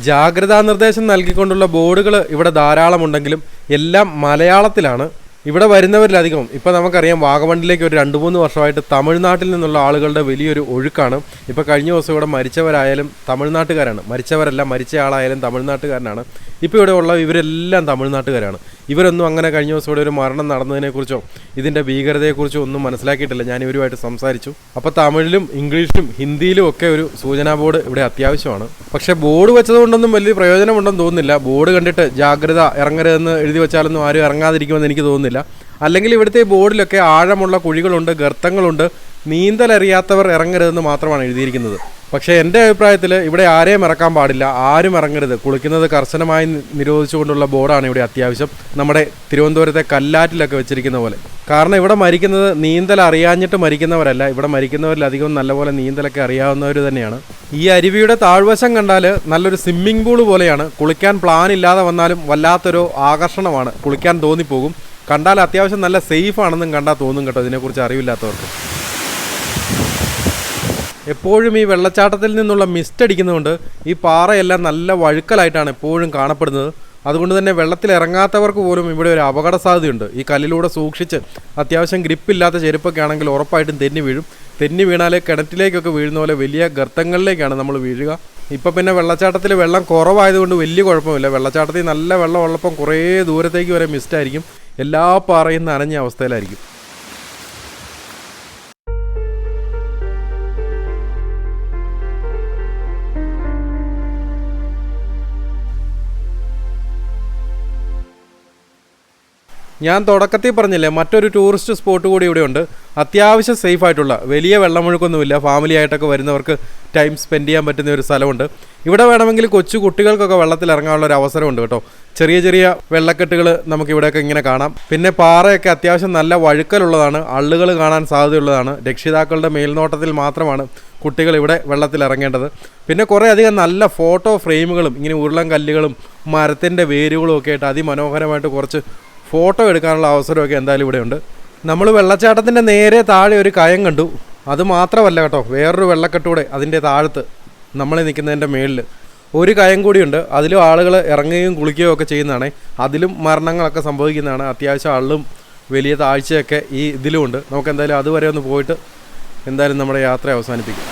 ജാഗ്രതാ നിർദ്ദേശം നൽകിക്കൊണ്ടുള്ള ബോർഡുകൾ ഇവിടെ ധാരാളമുണ്ടെങ്കിലും എല്ലാം മലയാളത്തിലാണ്. ഇവിടെ വരുന്നവരിലധികം ഇപ്പോൾ നമുക്കറിയാം വാഗമണ്ണിലേക്ക് ഒരു 2-3 വർഷമായിട്ട് തമിഴ്നാട്ടിൽ നിന്നുള്ള ആളുകളുടെ വലിയൊരു ഒഴുക്കാണ്. ഇപ്പോൾ കഴിഞ്ഞ ദിവസം ഇവിടെ മരിച്ചവരായാലും തമിഴ്നാട്ടുകാരാണ്. മരിച്ച ആളായാലും തമിഴ്നാട്ടുകാരനാണ്. ഇപ്പോൾ ഇവിടെ ഉള്ള ഇവരെല്ലാം തമിഴ്നാട്ടുകാരാണ്. ഇവരൊന്നും അങ്ങനെ കഴിഞ്ഞ ദിവസം ഇവിടെ ഒരു മരണം നടന്നതിനെക്കുറിച്ചോ ഇതിൻ്റെ ഭീകരതയെക്കുറിച്ചോ ഒന്നും മനസ്സിലാക്കിയിട്ടില്ല. ഞാൻ ഇവരുമായിട്ട് സംസാരിച്ചു. അപ്പോൾ തമിഴിലും ഇംഗ്ലീഷിലും ഹിന്ദിയിലും ഒക്കെ ഒരു സൂചനാ ബോർഡ് ഇവിടെ അത്യാവശ്യമാണ്. പക്ഷേ ബോർഡ് വെച്ചതുകൊണ്ടൊന്നും വലിയ പ്രയോജനമുണ്ടെന്ന് തോന്നുന്നില്ല. ബോർഡ് കണ്ടിട്ട് ജാഗ്രത ഇറങ്ങരുതെന്ന് എഴുതി വെച്ചാലൊന്നും ആരും ഇറങ്ങാതിരിക്കുമെന്ന് എനിക്ക് തോന്നുന്നില്ല. അല്ലെങ്കിൽ ഇവിടുത്തെ ബോർഡിലൊക്കെ ആഴമുള്ള കുഴികളുണ്ട്, ഗർത്തങ്ങളുണ്ട്, നീന്തലറിയാത്തവർ ഇറങ്ങരുതെന്ന് മാത്രമാണ് എഴുതിയിരിക്കുന്നത്. പക്ഷേ എൻ്റെ അഭിപ്രായത്തിൽ ഇവിടെ ആരെയും ഇറക്കാൻ പാടില്ല, ആരും ഇറങ്ങരുത്, കുളിക്കുന്നത് കർശനമായി നിരോധിച്ചുകൊണ്ടുള്ള ബോർഡാണ് ഇവിടെ അത്യാവശ്യം. നമ്മുടെ തിരുവനന്തപുരത്തെ കല്ലാറ്റിലൊക്കെ വെച്ചിരിക്കുന്ന പോലെ. കാരണം ഇവിടെ മരിക്കുന്നത് നീന്തൽ അറിയാഞ്ഞിട്ട് മരിക്കുന്നവരല്ല. ഇവിടെ മരിക്കുന്നവരിലധികം നല്ലപോലെ നീന്തലൊക്കെ അറിയാവുന്നവർ തന്നെയാണ്. ഈ അരുവിയുടെ താഴ്വശം കണ്ടാൽ നല്ലൊരു സ്വിമ്മിംഗ് പൂൾ പോലെയാണ്. കുളിക്കാൻ പ്ലാൻ ഇല്ലാതെ വന്നാലും വല്ലാത്തൊരു ആകർഷണമാണ്, കുളിക്കാൻ തോന്നിപ്പോകും. കണ്ടാൽ അത്യാവശ്യം നല്ല സേഫ് ആണെന്നും കണ്ടാൽ തോന്നും കേട്ടോ, ഇതിനെക്കുറിച്ച് അറിവില്ലാത്തവർക്ക്. എപ്പോഴും ഈ വെള്ളച്ചാട്ടത്തിൽ നിന്നുള്ള മിസ്റ്റ് അടിക്കുന്നതുകൊണ്ട് ഈ പാറയെല്ലാം നല്ല വഴുക്കലായിട്ടാണ് എപ്പോഴും കാണപ്പെടുന്നത്. അതുകൊണ്ട് തന്നെ വെള്ളത്തിൽ ഇറങ്ങാത്തവർക്ക് പോലും ഇവിടെ ഒരു അപകട സാധ്യതയുണ്ട്. ഈ കല്ലിലൂടെ സൂക്ഷിച്ച് അത്യാവശ്യം ഗ്രിപ്പില്ലാത്ത ചെരുപ്പൊക്കെ ആണെങ്കിൽ ഉറപ്പായിട്ടും തെന്നി വീഴും. തെന്നി വീണാൽ കിണറ്റിലേക്കൊക്കെ വീഴുന്ന പോലെ വലിയ ഗർത്തങ്ങളിലേക്കാണ് നമ്മൾ വീഴുക. ഇപ്പം പിന്നെ വെള്ളച്ചാട്ടത്തിൽ വെള്ളം കുറവായതുകൊണ്ട് വലിയ കുഴപ്പമില്ല. വെള്ളച്ചാട്ടത്തിൽ നല്ല വെള്ളം ഉള്ളപ്പം കുറേ ദൂരത്തേക്ക് വരെ മിസ്റ്റായിരിക്കും. എല്ലാ പാറയും നനഞ്ഞ അവസ്ഥയിലായിരിക്കും. ഞാൻ തുടക്കത്തിൽ പറഞ്ഞില്ലേ, മറ്റൊരു ടൂറിസ്റ്റ് സ്പോട്ട് കൂടി ഇവിടെയുണ്ട്. അത്യാവശ്യം സേഫായിട്ടുള്ള, വലിയ വെള്ളമൊഴുക്കൊന്നുമില്ല, ഫാമിലി ആയിട്ടൊക്കെ വരുന്നവർക്ക് ടൈം സ്പെൻഡ് ചെയ്യാൻ പറ്റുന്ന ഒരു സ്ഥലമുണ്ട്. ഇവിടെ വേണമെങ്കിൽ കൊച്ചു കുട്ടികൾക്കൊക്കെ വെള്ളത്തിൽ ഇറങ്ങാനുള്ള ഒരു അവസരമുണ്ട് കേട്ടോ. ചെറിയ ചെറിയ വെള്ളക്കെട്ടുകൾ നമുക്കിവിടെയൊക്കെ ഇങ്ങനെ കാണാം. പിന്നെ പാറയൊക്കെ അത്യാവശ്യം നല്ല വഴുക്കലുള്ളതാണ്, അള്ളുകൾ കാണാൻ സാധ്യതയുള്ളതാണ്. രക്ഷിതാക്കളുടെ മേൽനോട്ടത്തിൽ മാത്രമാണ് കുട്ടികൾ ഇവിടെ വെള്ളത്തിൽ ഇറങ്ങേണ്ടത്. പിന്നെ കുറേ അധികം നല്ല ഫോട്ടോ ഫ്രെയിമുകളും ഇങ്ങനെ ഉരുളൻ കല്ലുകളും മരത്തിൻ്റെ വേരുകളും ഒക്കെ ആയിട്ട് അതിമനോഹരമായിട്ട് കുറച്ച് ഫോട്ടോ എടുക്കാനുള്ള അവസരമൊക്കെ എന്തായാലും ഇവിടെയുണ്ട്. നമ്മൾ വെള്ളച്ചാട്ടത്തിൻ്റെ നേരെ താഴെ ഒരു കയം കണ്ടു. അത് മാത്രമല്ല കേട്ടോ, വേറൊരു വെള്ളക്കെട്ടൂടെ അതിൻ്റെ താഴത്ത് നമ്മൾ നിൽക്കുന്നതിൻ്റെ മേളിൽ ഒരു കയം കൂടിയുണ്ട്. അതിലും ആളുകൾ ഇറങ്ങുകയും കുളിക്കുകയും ഒക്കെ ചെയ്യുന്നതാണ്. അതിലും മരണങ്ങളൊക്കെ സംഭവിക്കുന്നതാണ്. അത്യാവശ്യം ആളും വലിയ താഴ്ചയൊക്കെ ഈ ഇതിലുമുണ്ട്. നമുക്ക് എന്തായാലും അതുവരെ ഒന്ന് പോയിട്ട് എന്തായാലും നമ്മുടെ യാത്ര അവസാനിപ്പിക്കും.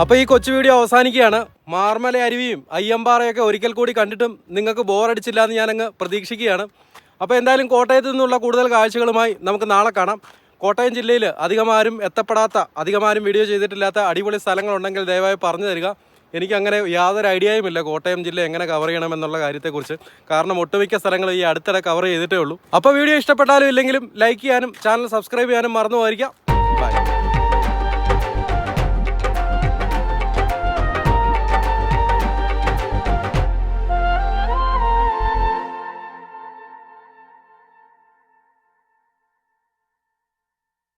അപ്പോൾ ഈ കൊച്ചു വീഡിയോ അവസാനിക്കുകയാണ്. മാർമല അരുവിയും അയ്യമ്പാറയൊക്കെ ഒരിക്കൽ കൂടി കണ്ടിട്ടും നിങ്ങൾക്ക് ബോറടിച്ചില്ല എന്ന് ഞാനങ്ങ് പ്രതീക്ഷിക്കുകയാണ്. അപ്പോൾ എന്തായാലും കോട്ടയത്ത് നിന്നുള്ള കൂടുതൽ കാഴ്ചകളുമായി നമുക്ക് നാളെ കാണാം. കോട്ടയം ജില്ലയിൽ അധികമാരും എത്തപ്പെടാത്ത, അധികമാരും വീഡിയോ ചെയ്തിട്ടില്ലാത്ത അടിപൊളി സ്ഥലങ്ങളുണ്ടെങ്കിൽ ദയവായി പറഞ്ഞു തരിക. എനിക്കങ്ങനെ യാതൊരു ഐഡിയയും ഇല്ല കോട്ടയം ജില്ല എങ്ങനെ കവർ ചെയ്യണമെന്നുള്ള കാര്യത്തെക്കുറിച്ച്. കാരണം ഒട്ടുമിക്ക സ്ഥലങ്ങൾ ഈ അടുത്തിടെ കവർ ചെയ്തിട്ടേ ഉള്ളൂ. അപ്പോൾ വീഡിയോ ഇഷ്ടപ്പെട്ടാലും ഇല്ലെങ്കിലും ലൈക്ക് ചെയ്യാനും ചാനൽ സബ്സ്ക്രൈബ് ചെയ്യാനും മറന്നു പോയിരിക്കാം.